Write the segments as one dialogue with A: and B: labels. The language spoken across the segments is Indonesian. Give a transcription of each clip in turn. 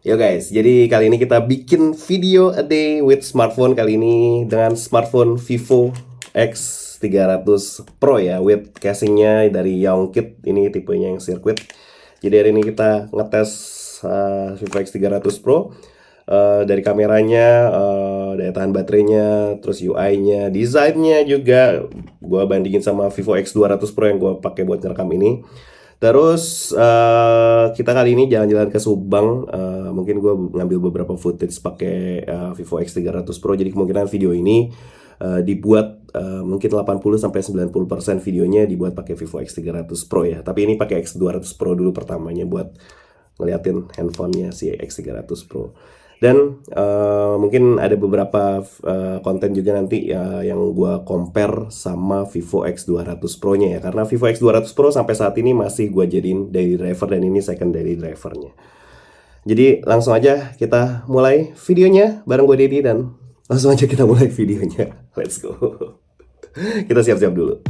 A: Yo guys, jadi kali ini kita bikin video a day with smartphone. Kali ini dengan smartphone Vivo X300 Pro ya, with casingnya dari Yongkit. Ini tipenya yang circuit. Jadi hari ini kita ngetes Vivo X300 Pro. Dari kameranya, daya tahan baterainya, terus UI-nya, desainnya juga gue bandingin sama Vivo X200 Pro yang gue pakai buat ngerekam ini. Terus kita kali ini jalan-jalan ke Subang. Mungkin gue ngambil beberapa footage pakai Vivo X300 Pro. Jadi kemungkinan video ini dibuat mungkin 80-90% videonya dibuat pakai Vivo X300 Pro ya. Tapi ini pakai X200 Pro dulu pertamanya buat ngeliatin handphonenya si X300 Pro. Dan mungkin ada beberapa konten juga nanti yang gue compare sama Vivo X200 Pro nya ya. Karena Vivo X200 Pro sampai saat ini masih gue jadiin daily driver dan ini secondary drivernya. Jadi langsung aja kita mulai videonya bareng gue Dedi dan langsung aja kita mulai videonya. Let's go. Kita siap-siap dulu.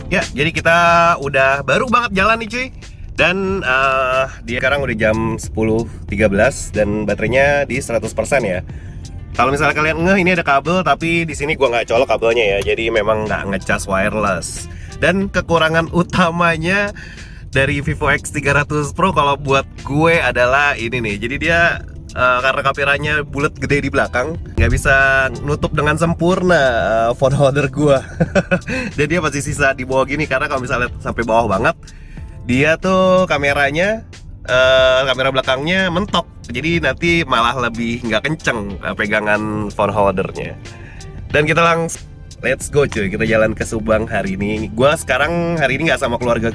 A: Ya, jadi kita udah baru banget jalan nih cuy. Dan dia sekarang udah jam 10.13 dan baterainya di 100% ya. Kalau misalnya kalian ngeh ini ada kabel, tapi di sini gua nggak colok kabelnya ya. Jadi memang nggak ngecas wireless. Dan kekurangan utamanya dari Vivo X300 Pro kalau buat gue adalah ini nih. Jadi dia karena kameranya bulat gede di belakang, nggak bisa nutup dengan sempurna phone holder gua. Dan dia masih sisa di bawah gini, karena kalau misalnya sampai bawah banget, dia tuh kameranya kamera belakangnya mentok, jadi nanti malah lebih nggak kenceng pegangan phone holdernya. Dan kita langsung let's go cuy, kita jalan ke Subang hari ini. Gua sekarang hari ini nggak sama keluarga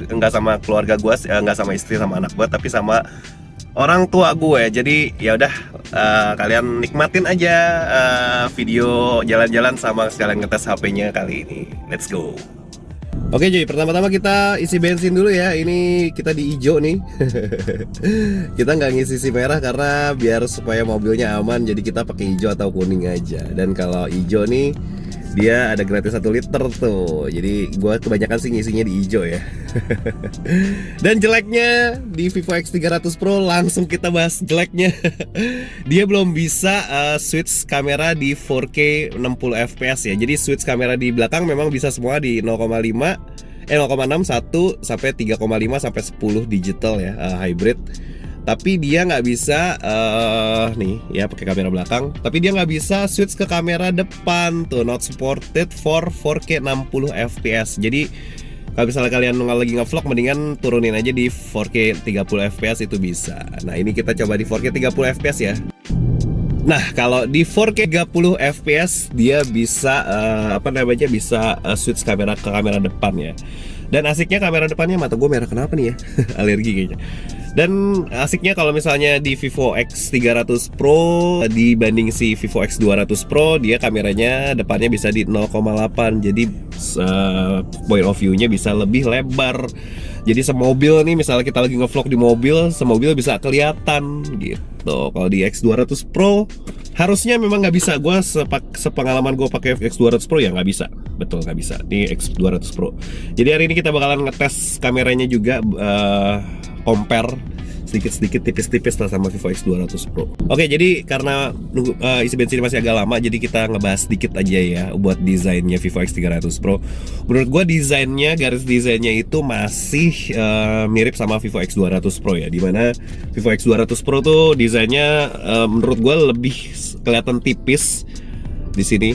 A: gue, nggak sama istri sama anak gue, tapi sama orang tua gue. Jadi ya udah, kalian nikmatin aja video jalan-jalan sama sekalian ngetes HP-nya kali ini. Let's go. Oke cuy, pertama-tama kita isi bensin dulu ya. Ini kita di hijau nih. Kita nggak ngisi si merah karena biar supaya mobilnya aman. Jadi kita pakai hijau atau kuning aja. Dan kalau hijau nih, dia ada gratis 1 liter tuh. Jadi gue kebanyakan sih ngisinya di hijau ya. Dan jeleknya di Vivo X300 Pro, langsung kita bahas jeleknya. Dia belum bisa switch kamera di 4K 60 fps ya. Jadi switch kamera di belakang memang bisa semua di 0,6, 1 sampai 3,5 sampai 10 digital ya, hybrid. Tapi dia nggak bisa nih ya pakai kamera belakang. Tapi dia nggak bisa switch ke kamera depan tuh, not supported for 4K 60 fps. Jadi kalau misalnya kalian lagi nge-vlog, mendingan turunin aja di 4K 30 fps itu bisa. Nah ini kita coba di 4K 30 fps ya. Nah kalau di 4K 30 fps dia bisa bisa switch kamera ke kamera depan ya. Dan asiknya kamera depannya, mata gue merah kenapa nih ya? Alergi kayaknya. Dan asiknya kalau misalnya di Vivo X300 Pro dibanding si Vivo X200 Pro, dia kameranya depannya bisa di 0,8. Jadi point of view-nya bisa lebih lebar. Jadi semobil nih, misalnya kita lagi nge-vlog di mobil, semobil bisa kelihatan gitu. Kalau di X200 Pro harusnya memang nggak bisa. Gue sepengalaman gue pakai X200 Pro ya nggak bisa. Betul nggak bisa di X200 Pro. Jadi hari ini kita bakalan ngetes kameranya juga, compare sedikit-sedikit, tipis-tipis lah sama Vivo X200 Pro. Oke, jadi karena isi bensin masih agak lama, jadi kita ngebahas sedikit aja ya buat desainnya Vivo X300 Pro. Menurut gua desainnya, garis desainnya itu masih mirip sama Vivo X200 Pro ya. Dimana Vivo X200 Pro tuh desainnya menurut gua lebih kelihatan tipis di sini.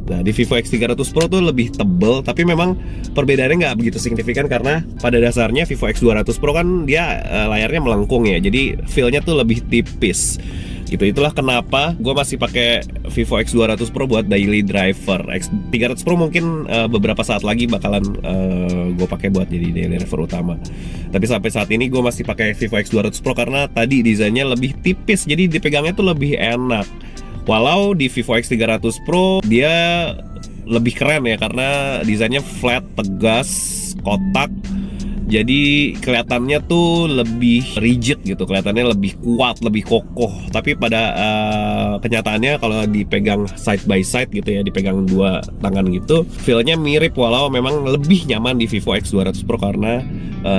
A: Nah di Vivo X300 Pro tuh lebih tebel, tapi memang perbedaannya nggak begitu signifikan karena pada dasarnya Vivo X200 Pro kan dia layarnya melengkung ya, jadi feel-nya tuh lebih tipis gitu. Itulah kenapa gue masih pakai Vivo X200 Pro buat daily driver. X300 Pro mungkin beberapa saat lagi bakalan gue pakai buat jadi daily driver utama. Tapi sampai saat ini gue masih pakai Vivo X200 Pro karena tadi desainnya lebih tipis, jadi dipegangnya tuh lebih enak. Walau di Vivo X300 Pro dia lebih keren ya karena desainnya flat, tegas, kotak. Jadi kelihatannya tuh lebih rigid gitu, kelihatannya lebih kuat, lebih kokoh. Tapi pada kenyataannya kalau dipegang side by side gitu ya, dipegang dua tangan gitu, feel-nya mirip, walau memang lebih nyaman di Vivo X200 Pro karena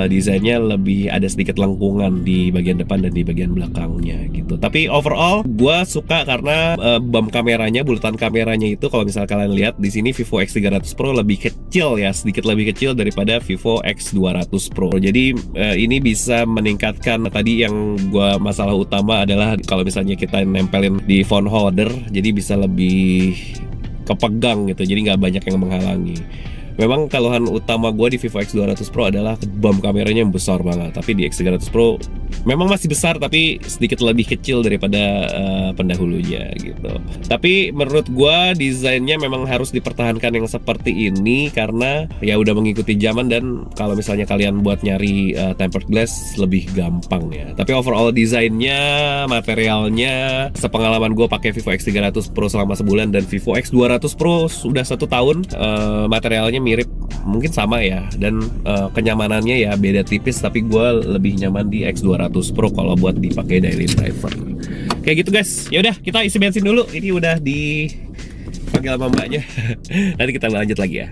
A: desainnya lebih ada sedikit lengkungan di bagian depan dan di bagian belakangnya gitu. Tapi overall gue suka karena bump kameranya, bulatan kameranya itu kalau misalnya kalian lihat di sini Vivo X300 Pro lebih kecil ya, sedikit lebih kecil daripada Vivo X200 Pro. Jadi ini bisa meningkatkan tadi yang gue masalah utama adalah kalau misalnya kita nempelin di phone holder, jadi bisa lebih kepegang gitu, jadi nggak banyak yang menghalangi. Memang keluhan utama gue di Vivo X200 Pro adalah bump kameranya yang besar banget. Tapi di X300 Pro memang masih besar tapi sedikit lebih kecil daripada pendahulunya gitu. Tapi menurut gue desainnya memang harus dipertahankan yang seperti ini karena ya udah mengikuti zaman, dan kalau misalnya kalian buat nyari tempered glass lebih gampang ya. Tapi overall desainnya, materialnya, sepengalaman gue pakai Vivo X300 Pro selama sebulan dan Vivo X200 Pro sudah 1 tahun, materialnya mirip, mungkin sama ya, dan kenyamanannya ya beda tipis, tapi gue lebih nyaman di X200 Pro kalau buat dipakai daily driver. Kayak gitu guys. Ya udah, kita isi bensin dulu. Ini udah dipanggil sama mbaknya. Nanti kita lanjut lagi ya.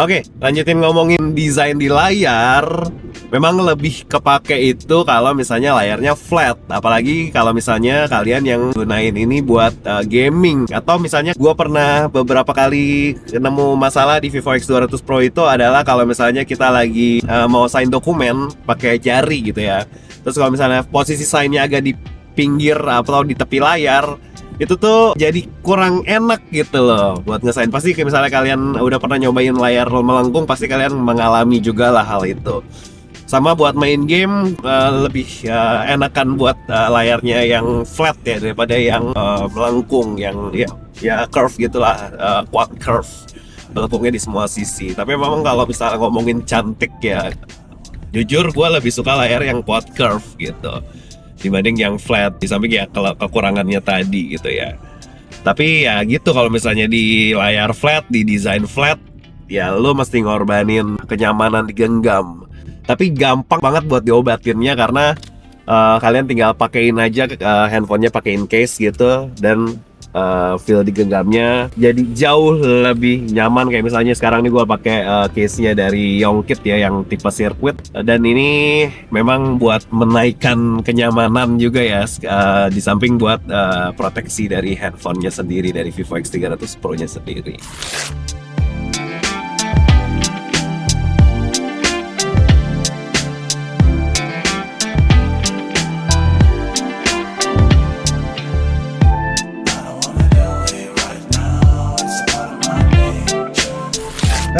A: Oke, lanjutin ngomongin desain di layar. Memang lebih kepake itu kalau misalnya layarnya flat. Apalagi kalau misalnya kalian yang gunain ini buat gaming. Atau misalnya gue pernah beberapa kali nemu masalah di Vivo X200 Pro itu adalah kalau misalnya kita lagi mau sign dokumen pakai jari gitu ya. Terus kalau misalnya posisi signnya agak di pinggir atau di tepi layar, itu tuh jadi kurang enak gitu loh buat ngesain. Pasti kayak misalnya kalian udah pernah nyobain layar melengkung, pasti kalian mengalami juga lah hal itu. Sama buat main game, lebih enakan buat layarnya yang flat ya daripada yang melengkung, yang ya curve gitulah, quad curve, melengkungnya di semua sisi. Tapi memang kalau misalnya ngomongin cantik ya, jujur gue lebih suka layar yang quad curve gitu dibanding yang flat, di samping ya kekurangannya tadi gitu ya. Tapi ya gitu, kalau misalnya di layar flat, di desain flat, ya lo mesti ngorbanin kenyamanan di genggam. Tapi gampang banget buat diobatinnya karena kalian tinggal pakein aja handphonenya, pakein case gitu, dan feel di genggamnya jadi jauh lebih nyaman. Kayak misalnya sekarang nih gue pakai case-nya dari Yongkit ya, yang tipe sirkuit, dan ini memang buat menaikkan kenyamanan juga ya, di samping buat proteksi dari handphonenya sendiri, dari Vivo X300 Pro nya sendiri.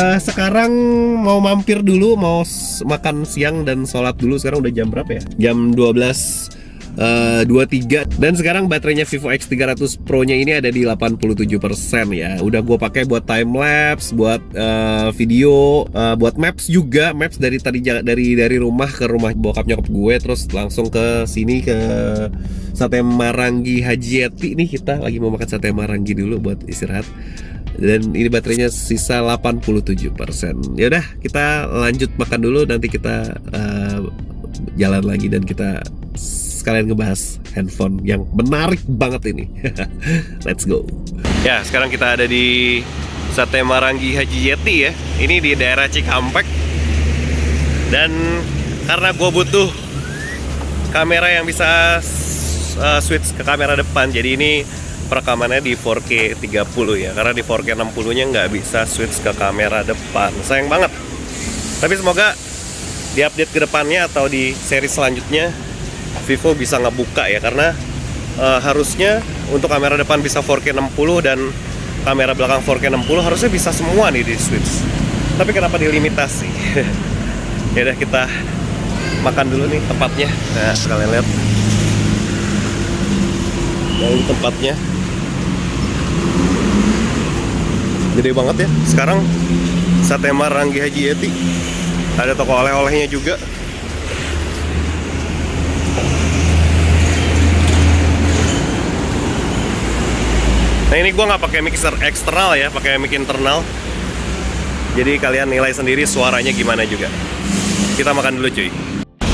A: Sekarang mau mampir dulu, mau makan siang dan sholat dulu. Sekarang udah jam berapa ya? Jam 12.23. Dan sekarang baterainya Vivo X300 Pro nya ini ada di 87% ya. Udah gue pakai buat time lapse, buat video, buat maps juga. Maps dari tadi dari rumah ke rumah bokap nyokap gue, terus langsung ke sini ke Sate Marangi Haji Yeti. Nih kita lagi mau makan sate marangi dulu buat istirahat. Dan ini baterainya sisa 87%. Ya udah, kita lanjut makan dulu, nanti kita jalan lagi dan kita sekalian ngebahas handphone yang menarik banget ini. Let's go. Ya, sekarang kita ada di Sate Marangi Haji Yeti ya. Ini di daerah Cikampek. Dan karena gue butuh kamera yang bisa switch ke kamera depan, jadi ini perekamannya di 4K 30 ya, karena di 4K 60 nya nggak bisa switch ke kamera depan. Sayang banget. Tapi semoga di update kedepannya atau di seri selanjutnya Vivo bisa ngebuka ya, karena harusnya untuk kamera depan bisa 4K 60 dan kamera belakang 4K 60 harusnya bisa semua nih di switch. Tapi kenapa dilimitasi? Ya udah, kita makan dulu nih tempatnya. Nah, kalian lihat. Ini tempatnya gede banget ya. Sekarang Sate Marangi Haji Yeti, ada toko oleh-olehnya juga. Nah, ini gue nggak pakai mixer eksternal ya, pakai mic internal. Jadi kalian nilai sendiri suaranya gimana juga. Kita makan dulu cuy.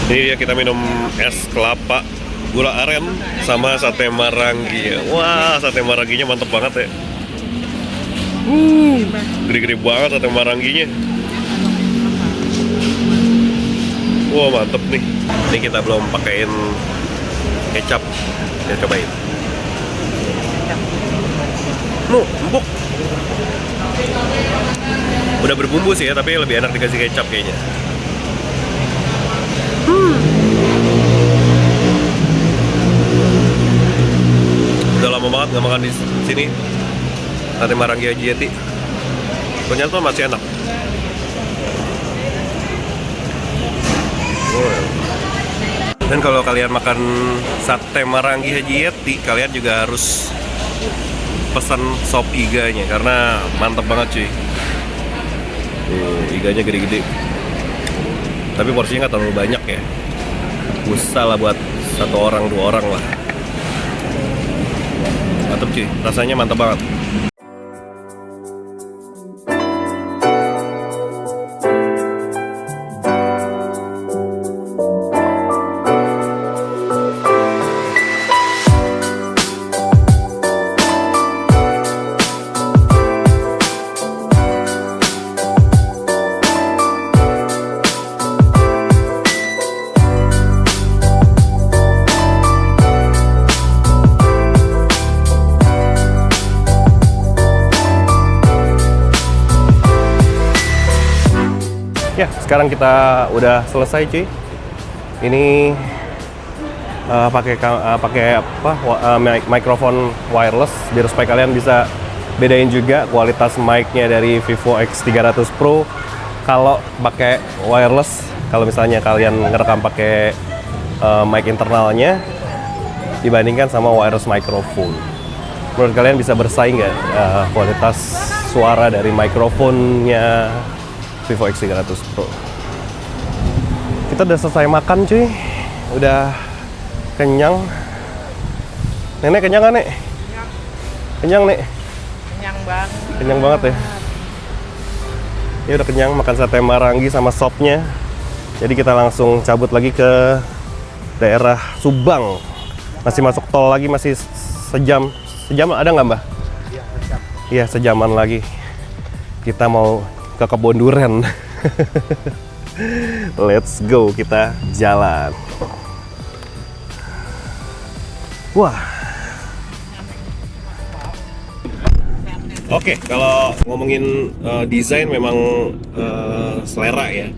A: Ini ya, kita minum es kelapa, gula aren, sama sate marangi. Wah, sate maranginya mantep banget ya. Gede-gede banget sate maranginya. Wah, mantep nih. Ini kita belum pakein kecap. Kita cobain. Empuk. Udah berbumbu sih ya, tapi lebih enak dikasih kecap kayaknya. Udah lama banget nggak makan di sini sate marangi Haji Yeti. Ternyata masih enak. Dan kalau kalian makan sate marangi Haji Yeti, kalian juga harus pesan sop iganya karena mantep banget cuy. Iganya gede-gede. Tapi porsinya nggak terlalu banyak ya. Bisa lah buat 1 orang 2 orang lah. Mantep cuy, rasanya mantep banget. Ya, sekarang kita udah selesai cuy. Ini pakai mikrofon wireless biar supaya kalian bisa bedain juga kualitas mic-nya dari Vivo X300 Pro kalau pakai wireless. Kalau misalnya kalian ngerekam pakai mic internalnya dibandingkan sama wireless microphone. Menurut kalian bisa bersaing nggak kualitas suara dari mikrofonnya Vivo X300 Pro? Kita udah selesai makan cuy, udah kenyang. Nenek kenyang kan nek? Kenyang nek?
B: Kenyang banget.
A: Kenyang banget ya. Ya udah kenyang makan sate marangi sama sopnya. Jadi kita langsung cabut lagi ke daerah Subang. Masih masuk tol lagi, masih sejam ada nggak mbah? Iya sejaman lagi. Kita mau ke kebun durian. Let's go, kita jalan. Wah. Oke, kalau ngomongin desain memang selera ya.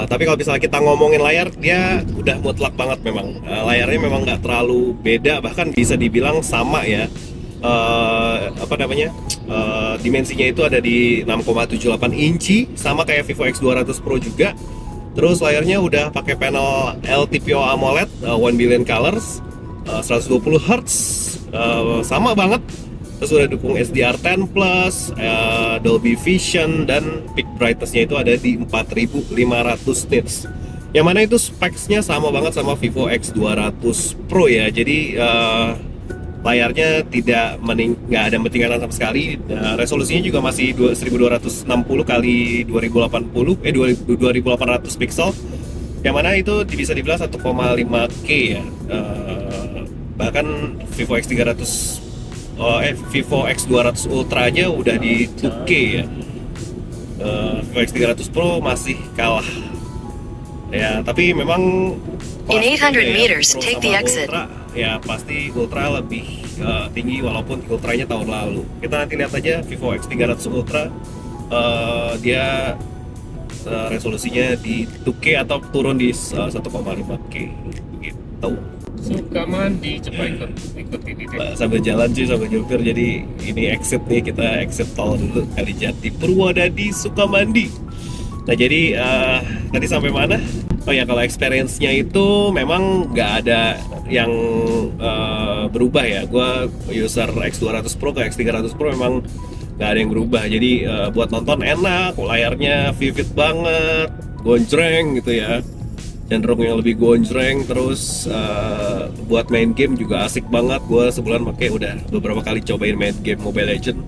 A: Tapi kalau misalnya kita ngomongin layar, dia udah mutlak banget memang. Layarnya memang nggak terlalu beda, bahkan bisa dibilang sama ya. Dimensinya itu ada di 6,78 inci, sama kayak Vivo X200 Pro juga. Terus layarnya udah pakai panel LTPO AMOLED 1 billion colors, 120 Hz, sama banget. Terus udah dukung SDR10+, Dolby Vision, dan peak brightness-nya itu ada di 4500 nits. Yang mana itu specs-nya sama banget sama Vivo X200 Pro ya. Jadi layarnya nggak ada ketinggalan sama sekali. Resolusinya juga masih 1260 kali 2800 pixel. Yang mana itu bisa dibilang 1,5K ya. Bahkan Vivo X200 Ultra aja udah di 2K ya. Vivo X300 Pro masih kalah. Ya, tapi memang
C: in 800 meters,
A: Pro
C: take the
A: sama
C: exit.
A: Ultra, ya pasti Ultra lebih tinggi walaupun Ultranya tahun lalu. Kita nanti lihat aja Vivo X300 Ultra, dia resolusinya di 2K atau turun di 1,5K gitu.
B: Suka mandi, coba ikut ini deh.
A: Sambil jalan cuy, sambil nyupir. Jadi ini exit nih, kita exit tol dulu Kalijati Purwodadi Sukamandi. Nah jadi tadi sampai mana? Oh ya, kalau experience-nya itu memang nggak ada yang berubah ya. Gua user X200 Pro ke X300 Pro memang nggak ada yang berubah. Jadi buat nonton enak, layarnya vivid banget, gonjreng gitu ya. Cenderung yang lebih gonjreng. Terus buat main game juga asik banget. Gue sebulan pakai udah beberapa kali cobain main game Mobile Legends.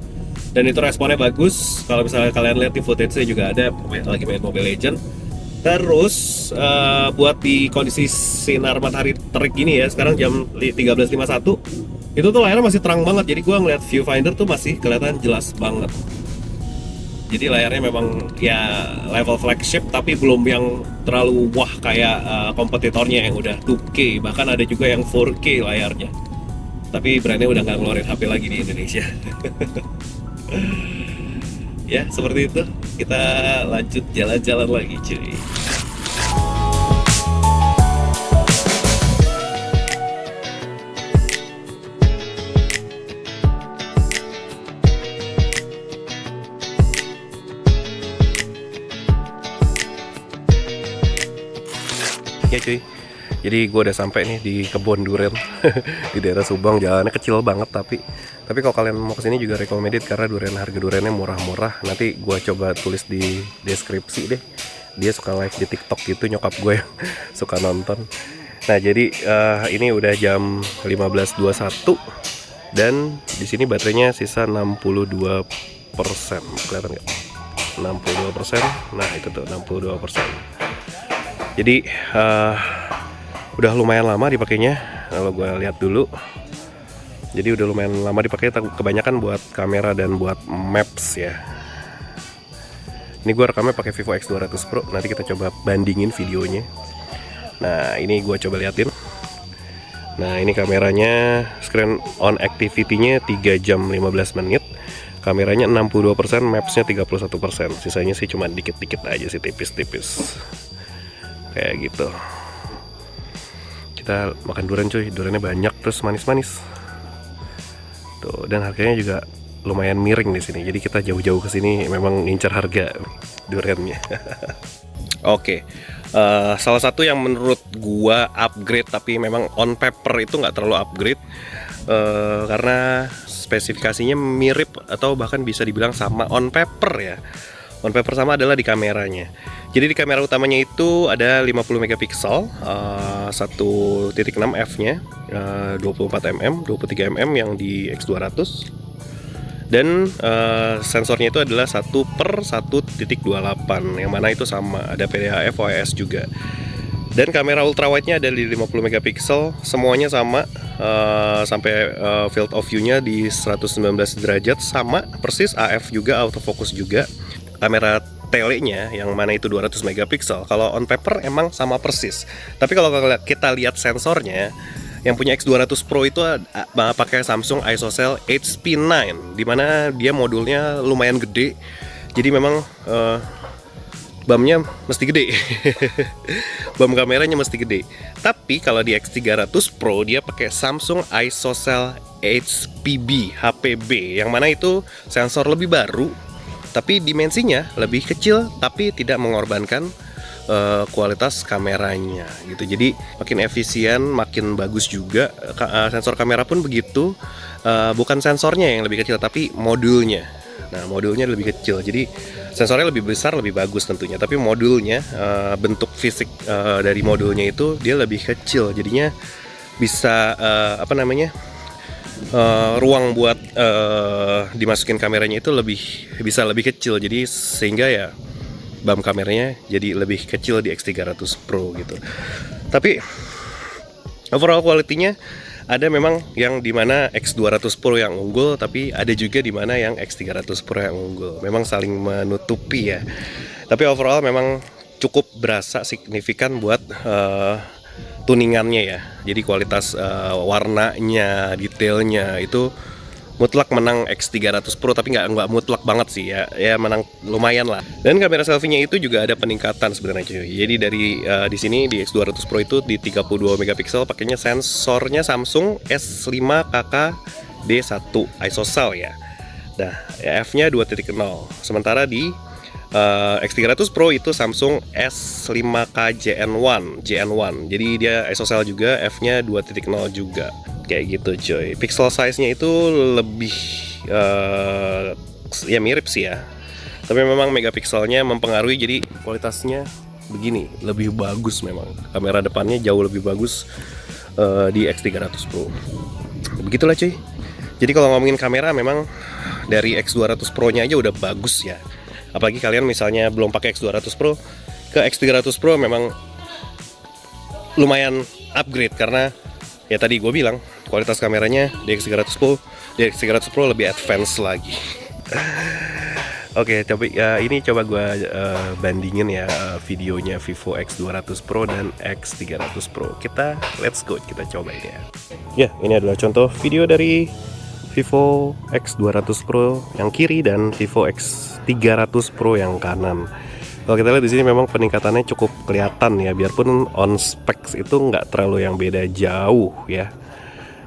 A: dan itu responnya bagus. Kalau misalnya kalian lihat di footage-nya juga ada lagi main Mobile Legend. Terus buat di kondisi sinar matahari terik gini ya, sekarang jam 13.51, itu tuh layarnya masih terang banget. Jadi gua ngeliat viewfinder tuh masih kelihatan jelas banget. Jadi layarnya memang ya level flagship, tapi belum yang terlalu wah kayak kompetitornya yang udah 2K, bahkan ada juga yang 4K layarnya. Tapi brandnya udah nggak ngeluarin HP lagi di Indonesia. Ya seperti itu, kita lanjut jalan-jalan lagi cuy. Ya cuy, jadi gue udah sampai nih di kebun durian di daerah Subang. Jalannya kecil banget, tapi kalau kalian mau kesini juga recommended karena harga duriannya murah-murah. Nanti gue coba tulis di deskripsi deh. Dia suka live di TikTok gitu, nyokap gue yang suka nonton. Nah jadi ini udah jam 15.21 dan di sini baterainya sisa 62%. Kelihatan nggak? 62%. Nah itu tuh 62%. Jadi udah lumayan lama dipakainya. Kalau gue lihat dulu, jadi udah lumayan lama dipakai. Kebanyakan buat kamera dan buat maps ya. Ini gue rekamnya pakai Vivo X200 Pro. Nanti kita coba bandingin videonya. Nah ini gue coba liatin. Nah ini kameranya, screen on activity-nya 3 jam 15 menit. Kameranya 62%, mapsnya 31%. Sisanya sih cuma dikit-dikit aja sih, tipis-tipis. Kayak gitu. Kita makan durian cuy, duriannya banyak terus manis-manis. Tuh, dan harganya juga lumayan miring di sini. Jadi kita jauh-jauh ke sini memang ngincar harga duriannya. Oke. Salah satu yang menurut gua upgrade tapi memang on paper itu nggak terlalu upgrade karena spesifikasinya mirip atau bahkan bisa dibilang sama on paper ya. On paper sama adalah di kameranya. Jadi di kamera utamanya itu ada 50 megapiksel, 1.6 f-nya, 24 mm, 23 mm yang di X200. Dan sensornya itu adalah 1/1.28, yang mana itu sama, ada PDHF OIS juga. Dan kamera ultrawide-nya ada di 50 megapiksel, semuanya sama, sampai field of view-nya di 119 derajat sama persis, AF juga, autofocus juga. Kamera telenya yang mana itu 200 megapiksel, kalau on paper emang sama persis. Tapi kalau kita lihat sensornya, yang punya X200 Pro itu pakai Samsung ISOCELL HP9, dimana dia modulnya lumayan gede. Jadi memang BAM-nya mesti gede. BAM kameranya mesti gede. Tapi kalau di X300 Pro dia pakai Samsung ISOCELL HPB, yang mana itu sensor lebih baru, tapi dimensinya lebih kecil, tapi tidak mengorbankan kualitas kameranya gitu. Jadi makin efisien, makin bagus juga. Sensor kamera pun begitu. Bukan sensornya yang lebih kecil, tapi modulnya. Nah, modulnya lebih kecil. Jadi sensornya lebih besar, lebih bagus tentunya. Tapi modulnya, bentuk fisik dari modulnya itu dia lebih kecil. Jadinya bisa ruang buat dimasukin kameranya itu bisa lebih kecil. Jadi sehingga ya BAM kameranya jadi lebih kecil di X300 Pro gitu. Tapi overall quality-nya ada memang yang dimana X200 Pro yang unggul, tapi ada juga dimana yang X300 Pro yang unggul. Memang saling menutupi ya. Tapi overall memang cukup berasa signifikan buat tuningannya ya. Jadi kualitas warnanya, detailnya itu mutlak menang X300 Pro, tapi nggak mutlak banget sih ya. Ya menang lumayan lah. Dan kamera selfie-nya itu juga ada peningkatan sebenarnya cuy. Jadi dari di sini di X200 Pro itu di 32 megapiksel pakainya sensornya Samsung S5KK D1 ISOCELL ya. Nah, f-nya 2.0. Sementara di X300 Pro itu Samsung S5K JN1. Jadi dia ISOCELL juga, f-nya 2.0 juga. Kayak gitu coy. Pixel size-nya itu lebih ya mirip sih ya. Tapi memang megapikselnya mempengaruhi, jadi kualitasnya begini, lebih bagus memang. Kamera depannya jauh lebih bagus di X300 Pro. Begitulah cuy. Jadi kalau ngomongin kamera memang dari X200 Pro-nya aja udah bagus ya. Apalagi kalian misalnya belum pakai X200 Pro, ke X300 Pro memang lumayan upgrade karena ya tadi gue bilang kualitas kameranya di X300 Pro lebih advance lagi. Oke, ini coba gue bandingin ya videonya Vivo X200 Pro dan X300 Pro. Let's go, kita coba ini ya. Ya, ini adalah contoh video dari Vivo X200 Pro yang kiri dan Vivo X300 Pro yang kanan. Kalau kita lihat di sini memang peningkatannya cukup kelihatan ya, biarpun on specs itu nggak terlalu yang beda jauh ya.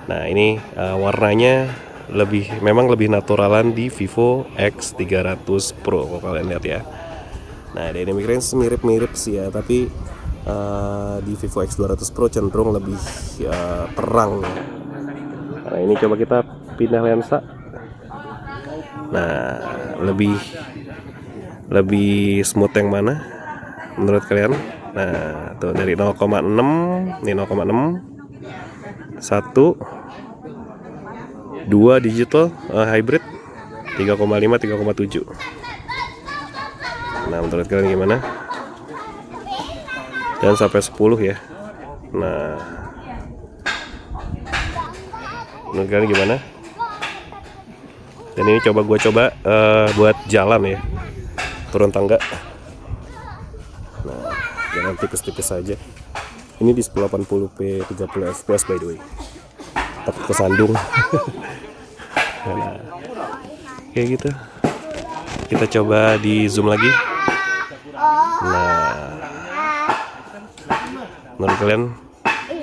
A: Nah ini warnanya memang lebih naturalan di Vivo X300 Pro kalau kalian lihat ya. Nah dynamic range mirip-mirip sih ya, tapi di Vivo X200 Pro cenderung lebih terang ya. Nah ini coba kita pindah lensa. Nah lebih smooth yang mana menurut kalian? Nah tuh dari 0,6 ini 0,6 1 2 digital hybrid 3,5 3,7. Nah menurut kalian gimana? Dan sampai 10 ya. Nah menurut kalian gimana? Dan ini gue coba buat jalan ya, turun tangga. Nah jalan tipis-tipis saja. Ini di 1080p 30 fps by the way, takut kesandung. Nah, kayak gitu. Kita coba di zoom lagi. Nah menurut kalian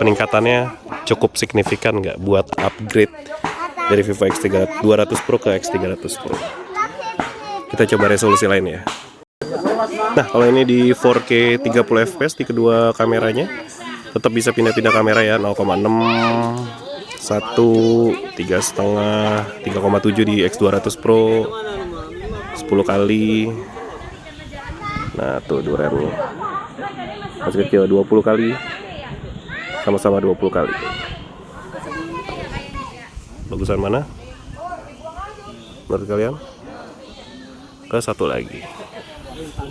A: peningkatannya cukup signifikan nggak buat upgrade dari Vivo X200 Pro ke X300 Pro? Kita coba resolusi lain ya. Nah kalau ini di 4K 30 fps di kedua kameranya tetap bisa pindah-pindah kamera ya, 0,6 1 3,5 3,7 di X200 Pro 10 kali. Nah tuh durannya masih kecil, 20 kali, sama-sama 20 kali. Bagusan mana menurut kalian? Ke satu lagi.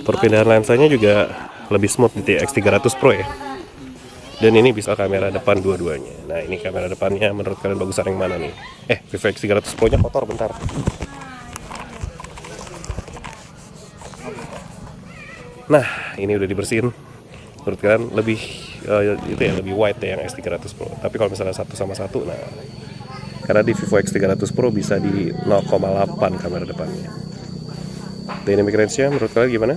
A: Perpindahan lensanya juga lebih smooth di X300 Pro ya. Dan ini bisa kamera depan dua-duanya. Nah ini kamera depannya menurut kalian bagusan yang mana nih? Vivo X300 Pro nya kotor bentar. Nah ini udah dibersihin. Menurut kalian lebih itu ya, lebih wide ya yang X300 Pro. Tapi kalau misalnya satu sama satu, nah karena di Vivo X300 Pro bisa di 0,8 kamera depannya. Dynamic range-nya menurut kalian gimana?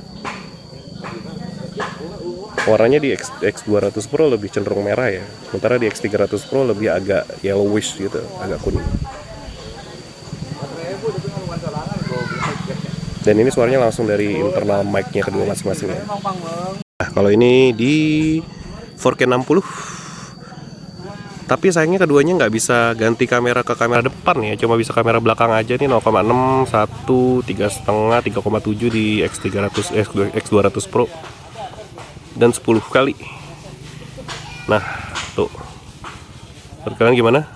A: Warnanya di X200 Pro lebih cenderung merah ya, sementara di X300 Pro lebih agak yellowish gitu, agak kuning. Dan ini suaranya langsung dari internal mic-nya kedua masing-masing ya. Nah, kalau ini di 4K 60, tapi sayangnya keduanya nggak bisa ganti kamera ke kamera depan ya, cuma bisa kamera belakang aja nih, 0,6 1 3,5 3,7 di X200 Pro dan 10 kali. Nah tuh menurut kalian gimana?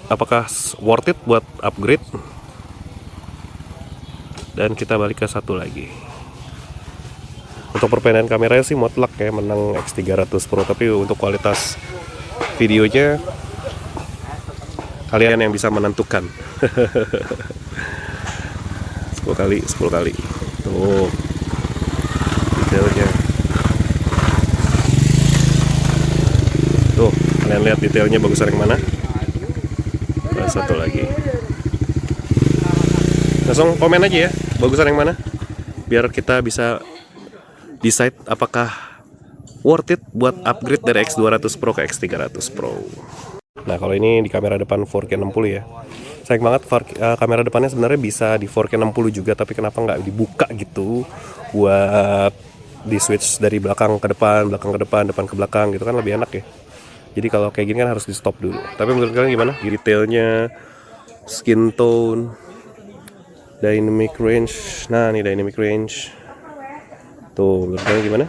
A: Apakah worth it buat upgrade? Dan kita balik ke satu lagi. Untuk perpindahan kameranya sih mutlak ya menang X300 Pro, tapi untuk kualitas videonya kalian yang bisa menentukan. 10 kali tuh detailnya. Tuh kalian lihat detailnya bagusan yang mana? Nah, satu lagi. Langsung komen aja ya bagusan yang mana, biar kita bisa decide apakah worth it buat upgrade dari X200 Pro ke X300 Pro. Nah kalau ini di kamera depan 4K 60 ya, sayang banget kamera depannya sebenarnya bisa di 4K 60 juga, tapi kenapa nggak dibuka gitu buat di switch dari belakang ke depan depan ke belakang gitu kan lebih enak ya. Jadi kalau kayak gini kan harus di stop dulu. Tapi menurut kalian gimana? Detailnya, skin tone, dynamic range. Nah ini dynamic range tuh menurut kalian gimana?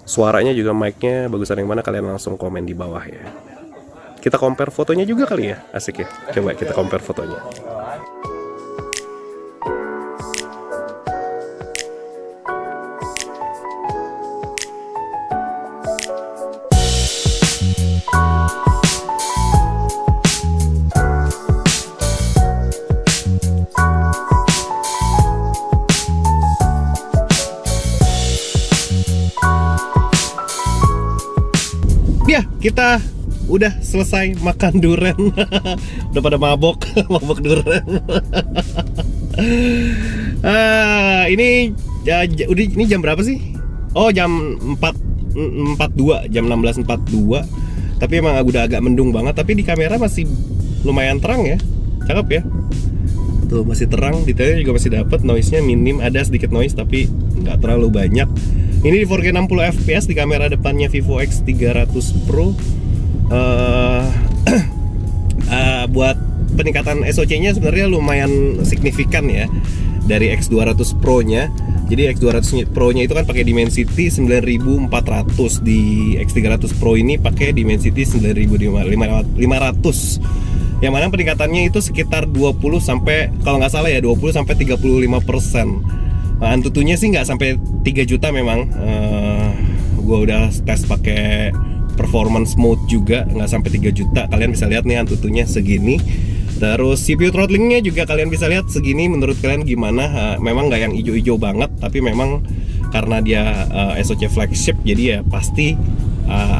A: Suaranya juga, mic-nya bagusan yang mana, kalian langsung komen di bawah ya. Kita compare fotonya juga kali ya, asik ya. Coba kita compare fotonya. Ya, kita udah selesai makan durian. Udah pada mabok, mabok durian. Ini ini jam berapa sih? Oh, jam 4.42, jam 16.42. Tapi emang udah agak mendung banget, tapi di kamera masih lumayan terang ya. Cakep ya. Tuh masih terang, detailnya juga masih dapat, noise-nya minim, ada sedikit noise tapi nggak terlalu banyak. Ini di 4K 60 fps di kamera depannya Vivo X300 Pro. Buat peningkatan SoC-nya sebenarnya lumayan signifikan ya dari X200 Pro-nya. Jadi X200 Pro-nya itu kan pakai Dimensity 9400, di X300 Pro ini pakai Dimensity 9500. Yang mana peningkatannya itu sekitar 20 sampai, kalau nggak salah ya 20 sampai 35%. Antutunya sih nggak sampai 3 juta memang. Gue udah tes pakai performance mode juga, nggak sampai 3 juta. Kalian bisa lihat nih antutunya segini. Terus CPU throttlingnya juga kalian bisa lihat segini. Menurut kalian gimana? Memang nggak yang ijo-ijo banget, tapi memang karena dia SoC flagship, jadi ya pasti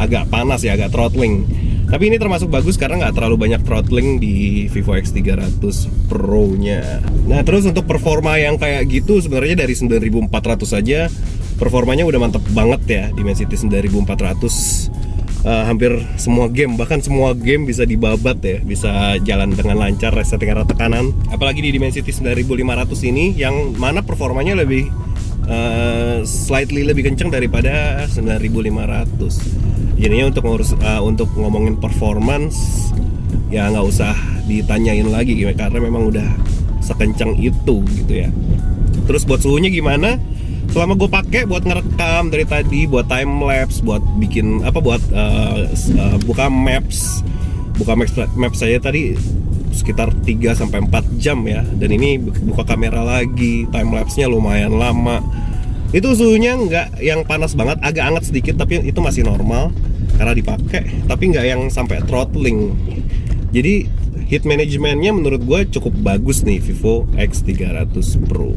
A: agak panas ya, agak throttling. Tapi ini termasuk bagus karena nggak terlalu banyak throttling di Vivo X300 Pro-nya. Nah, terus untuk performa yang kayak gitu sebenarnya dari 9400 saja performanya udah mantep banget ya. Dimensity 9400 hampir semua game, bahkan semua game bisa dibabat ya, bisa jalan dengan lancar, resetting arah tekanan. Apalagi di Dimensity 9500 ini yang mana performanya lebih slightly lebih kencang daripada 9500. Jadinya untuk ngomongin performance ya nggak usah ditanyain lagi karena memang udah sekencang itu gitu ya. Terus buat suhunya gimana? Selama gue pakai buat ngerekam dari tadi, buat time lapse, buat bikin apa, buat buka maps saya tadi sekitar 3 sampai 4 jam ya. Dan ini buka kamera lagi, time lapse-nya lumayan lama. Itu suhunya nggak yang panas banget, agak hangat sedikit, tapi itu masih normal karena dipakai, tapi nggak yang sampai throttling. Jadi heat managementnya menurut gue cukup bagus nih Vivo X300 Pro.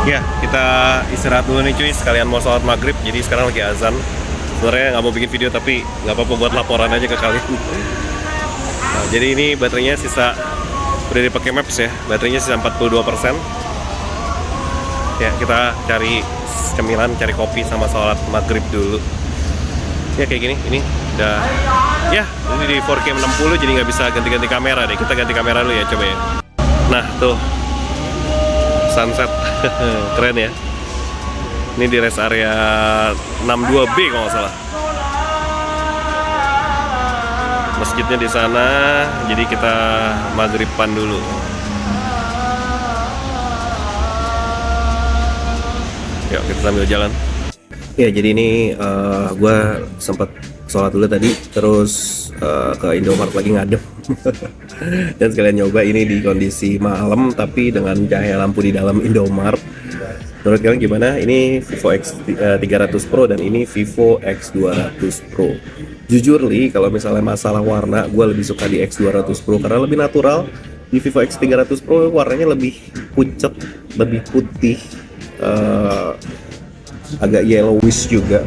A: Ya, kita istirahat dulu nih cuy, sekalian mau sholat maghrib, jadi sekarang lagi azan. Sebenarnya nggak mau bikin video tapi nggak apa-apa buat laporan aja ke kalian. Nah, jadi ini baterainya sisa, udah dipakai Maps ya, baterainya sisa 42%. Ya, kita cari cemilan, cari kopi sama sholat maghrib dulu. Ya kayak gini, ini udah, ya ini di 4K 60 jadi nggak bisa ganti-ganti kamera deh. Kita ganti kamera dulu ya, coba ya. Nah tuh, sunset. Keren ya. Ini di rest area 62B kalau nggak salah. Masjidnya di sana, jadi kita maghriban dulu. Yuk kita sambil jalan. Ya jadi ini gue sempat sholat dulu tadi, terus ke Indomaret lagi ngadem. Dan sekalian nyoba ini di kondisi malam tapi dengan cahaya lampu di dalam Indomaret. Menurut kalian gimana? Ini Vivo X300 Pro dan ini Vivo X200 Pro. Jujur li, kalau misalnya masalah warna, gue lebih suka di X200 Pro karena lebih natural. Di Vivo X300 Pro warnanya lebih pucat, lebih putih, agak yellowish juga.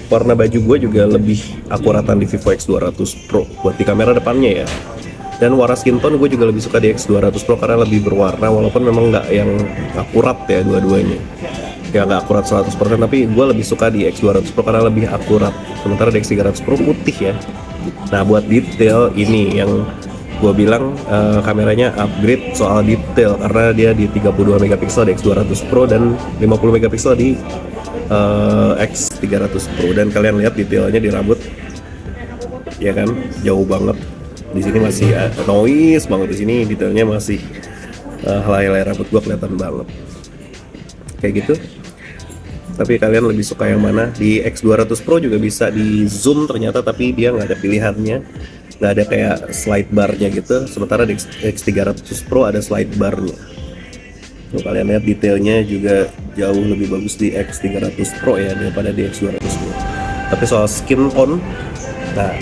A: Warna baju gue juga lebih akuratan di Vivo X200 Pro buat di kamera depannya ya. Dan warna skin tone gue juga lebih suka di X200 Pro karena lebih berwarna, walaupun memang nggak yang akurat ya dua-duanya. Ya nggak akurat 100%, tapi gue lebih suka di X200 Pro karena lebih akurat. Sementara di X300 Pro putih ya. Nah buat detail ini yang gue bilang kameranya upgrade soal detail karena dia di 32 megapiksel di X200 Pro dan 50 megapiksel di X300 Pro. Dan kalian lihat detailnya di rambut, ya kan, jauh banget. Di sini masih noise banget, di sini detailnya masih helai-helai rambut gue kelihatan banget. Kayak gitu. Tapi kalian lebih suka yang mana? Di X200 Pro juga bisa di zoom ternyata, tapi dia nggak ada pilihannya, nggak ada kayak slide barnya gitu. Sementara di X300 Pro ada slide barnya. Tuh, kalian lihat detailnya juga jauh lebih bagus di X300 Pro ya daripada di X200 Pro. Tapi soal skin tone, nah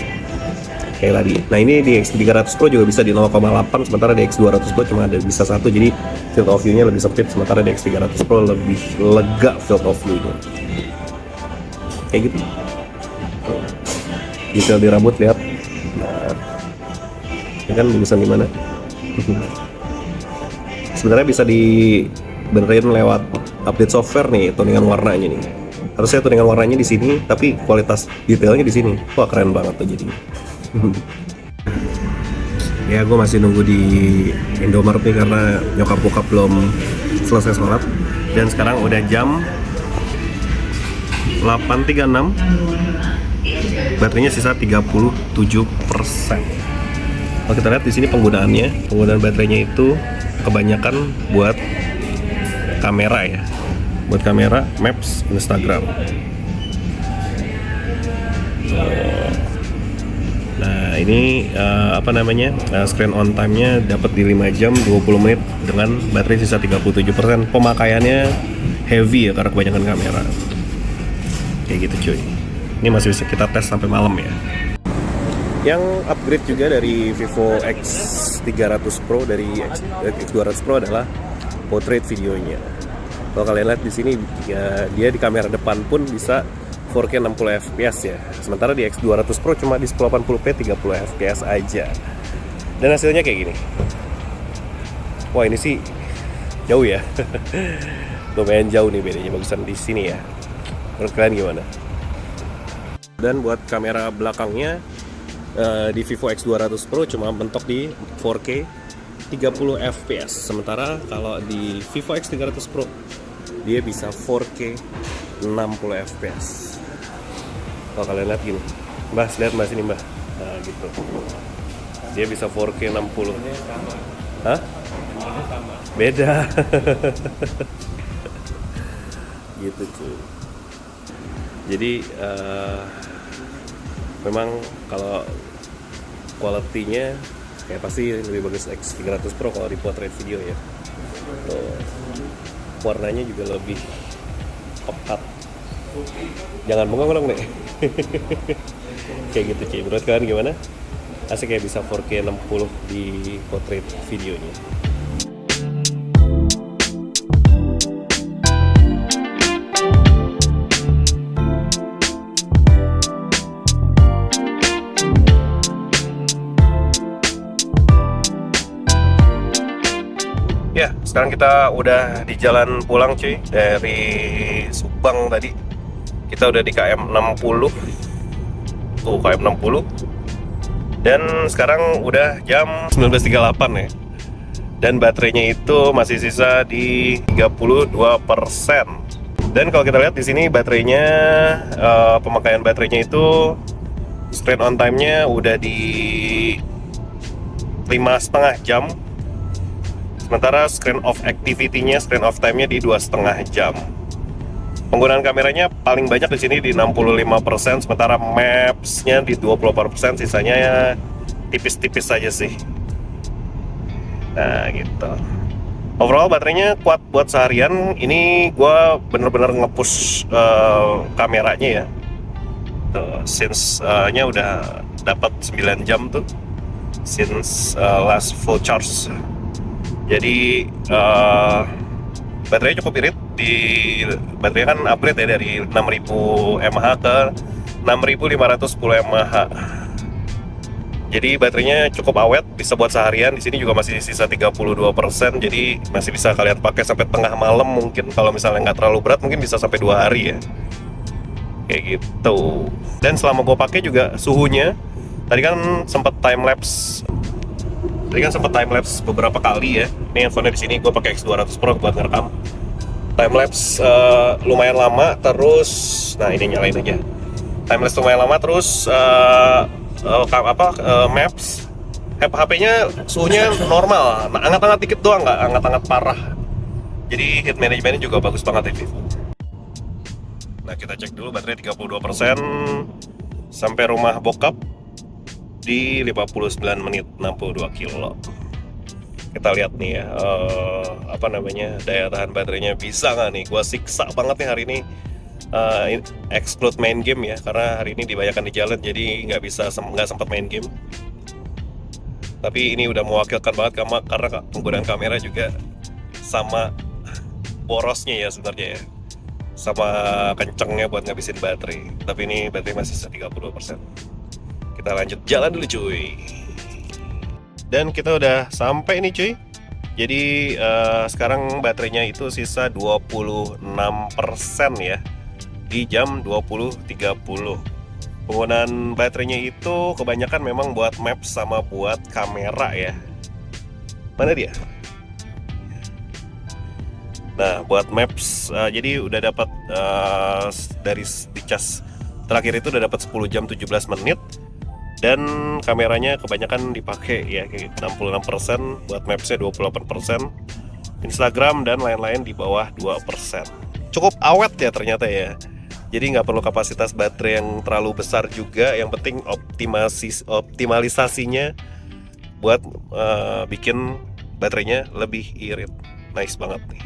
A: kayak tadi. Nah ini di X300 Pro juga bisa di 0,8, sementara di X200 Pro cuma ada bisa 1, jadi field of view-nya lebih sempit, sementara di X300 Pro lebih lega field of view-nya. Kayak gitu. Detail di rambut lihat. Nah, ini kan bagusan gimana? Sebenarnya bisa dibenerin lewat update software nih, tuningan warnanya nih. Harusnya tuningan warnanya di sini, tapi kualitas detailnya di sini. Wah keren banget tuh jadinya. Ya gue masih nunggu di Indomaret nih karena nyokap bokap belum selesai sholat. Dan sekarang udah jam 8.36, baterainya sisa 37%. Kalau kita lihat di sini penggunaan baterainya itu kebanyakan buat kamera ya, buat kamera, Maps, Instagram. Nah ini screen on time-nya dapat di 5 jam 20 menit dengan baterai sisa 37%. Pemakaiannya heavy ya karena kebanyakan kamera. Kayak gitu cuy. Ini masih bisa kita tes sampai malam ya. Yang upgrade juga dari Vivo X300 Pro dari X200 Pro adalah portrait videonya. Kalau kalian lihat di sini ya, dia di kamera depan pun bisa 4K 60 fps ya. Sementara di X200 Pro cuma di 1080p 30 fps aja. Dan hasilnya kayak gini. Wah, ini sih jauh ya. Lumayan jauh nih bedanya bagusan di sini ya. Menurut kalian gimana? Dan buat kamera belakangnya di Vivo X200 Pro cuma mentok di 4K 30 fps. Sementara kalau di Vivo X300 Pro dia bisa 4K 60 fps. Kalau kalian lihat gini, Mbah, lihat Mbah sini Mbah. Nah gitu. Dia bisa 4K 60. Hah? Beda. Gitu cuy. Jadi memang kalau quality-nya kayak pasti lebih bagus X300 Pro kalau di portrait video ya. Tuh. Warnanya juga lebih pekat. Jangan bengong dong deh. Kayak gitu cuy. Menurut kalian gimana? Asik kayak bisa 4K 60 di portrait videonya. Ya, sekarang kita udah di jalan pulang cuy. Dari Subang tadi kita udah di KM 60. Tuh KM 60. Dan sekarang udah jam 19.38 ya. Dan baterainya itu masih sisa di 32%. Dan kalau kita lihat di sini baterainya, pemakaian baterainya itu screen on time-nya udah di 5,5 jam. Sementara screen off activity-nya, screen off time-nya di 2,5 jam. Penggunaan kameranya paling banyak di sini di 65%, sementara Maps-nya di 24%, sisanya ya tipis-tipis saja sih. Nah gitu. Overall baterainya kuat buat seharian. Ini gue bener-bener nge-push kameranya ya. Tuh, since-nya udah dapat 9 jam tuh. Since last full charge. Jadi baterainya cukup irit. Baterainya kan upgrade ya dari 6000 mAh ke 6510 mAh. Jadi baterainya cukup awet, bisa buat seharian. Di sini juga masih sisa 32%, jadi masih bisa kalian pakai sampai tengah malam mungkin. Kalau misalnya nggak terlalu berat, mungkin bisa sampai 2 hari ya. Kayak gitu. Dan selama gue pakai juga suhunya, tadi kan sempat time lapse Tadi kan sempat time lapse beberapa kali ya. Ini handphone di sini gue pakai X200 Pro buat ngerekam. Time lapse lumayan lama, terus nah ini nyalain aja. Time lapse lumayan lama, terus maps. HP-nya suhunya normal, nah, hangat-hangat dikit doang, nggak hangat-hangat parah. Jadi heat managementnya juga bagus banget ini. Nah kita cek dulu baterai 32%. Sampai rumah bokap di 59 menit 62 kilo. Kita lihat nih ya, daya tahan baterainya bisa nggak nih? Gua siksa banget nih hari ini, exclude main game ya, karena hari ini dibayarkan di jalan, jadi nggak sempat main game. Tapi ini udah mewakilkan banget karena penggunaan kamera juga sama borosnya ya sebenarnya ya, sama kencengnya buat ngabisin baterai. Tapi ini baterai masih 32%. Kita lanjut jalan dulu cuy. Dan kita udah sampai nih cuy. Jadi sekarang baterainya itu sisa 26% ya, di jam 20.30. Penggunaan baterainya itu kebanyakan memang buat map sama buat kamera ya. Mana dia? Nah, buat maps, jadi udah dapat dari di cas terakhir itu udah dapat 10 jam 17 menit. Dan kameranya kebanyakan dipakai ya, 66%, buat mapsnya 28%, Instagram dan lain-lain di bawah 2%. Cukup awet ya ternyata ya. Jadi nggak perlu kapasitas baterai yang terlalu besar juga. Yang penting optimalisasinya buat bikin baterainya lebih irit. Nice banget nih.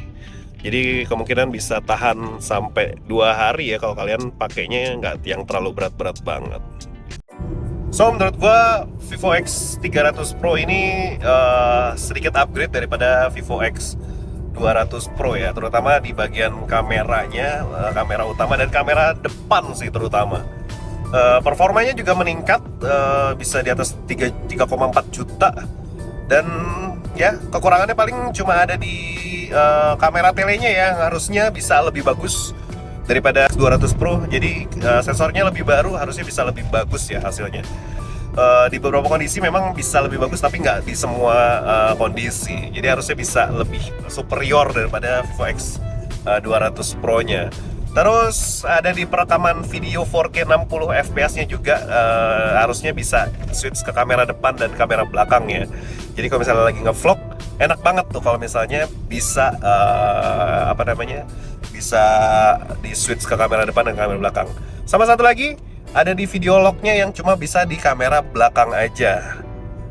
A: Jadi kemungkinan bisa tahan sampai 2 hari ya kalau kalian pakainya nggak yang terlalu berat-berat banget. So menurut gua Vivo X300 Pro ini sedikit upgrade daripada Vivo X200 Pro ya, terutama di bagian kameranya, kamera utama dan kamera depan sih terutama. Performanya juga meningkat, bisa di atas 3,4 juta. Dan ya kekurangannya paling cuma ada di kamera telenya ya, harusnya bisa lebih bagus daripada X200 Pro. Jadi sensornya lebih baru, harusnya bisa lebih bagus ya hasilnya. Di beberapa kondisi memang bisa lebih bagus, tapi nggak di semua kondisi. Jadi harusnya bisa lebih superior daripada Vivo X200 Pro nya. Terus ada di perekaman video 4K 60 fps nya juga, harusnya bisa switch ke kamera depan dan kamera belakang ya. Jadi kalau misalnya lagi nge-vlog, enak banget tuh kalau misalnya bisa bisa di switch ke kamera depan dan kamera belakang. Sama satu lagi, ada di video log-nya yang cuma bisa di kamera belakang aja.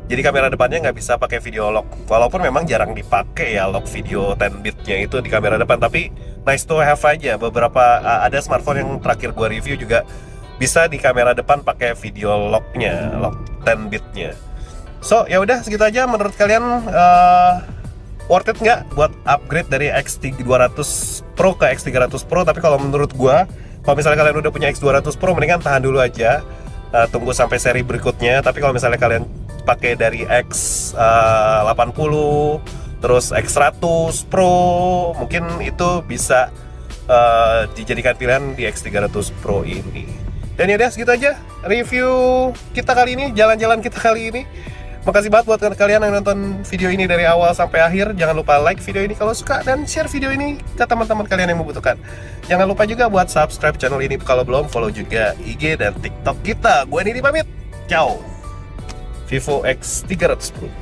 A: Jadi kamera depannya nggak bisa pakai video log. Walaupun memang jarang dipakai ya log video 10 bit-nya itu di kamera depan, tapi nice to have aja. Beberapa ada smartphone yang terakhir gua review juga bisa di kamera depan pakai video log-nya, log 10 bit-nya. So ya udah segitu aja. Menurut kalian worth it nggak buat upgrade dari X200 Pro ke X300 Pro? Tapi kalau menurut gua, kalau misalnya kalian udah punya X200 Pro, mendingan tahan dulu aja, tunggu sampai seri berikutnya. Tapi kalau misalnya kalian pakai dari X80 terus X100 Pro, mungkin itu bisa dijadikan pilihan di X300 Pro ini. Dan ya udah segitu aja review kita kali ini, jalan-jalan kita kali ini. Makasih banget buat kalian yang nonton video ini dari awal sampai akhir. Jangan lupa like video ini kalau suka, dan share video ini ke teman-teman kalian yang membutuhkan. Jangan lupa juga buat subscribe channel ini kalau belum, follow juga IG dan TikTok kita. Gue Nidi pamit, ciao. Vivo X300 Pro.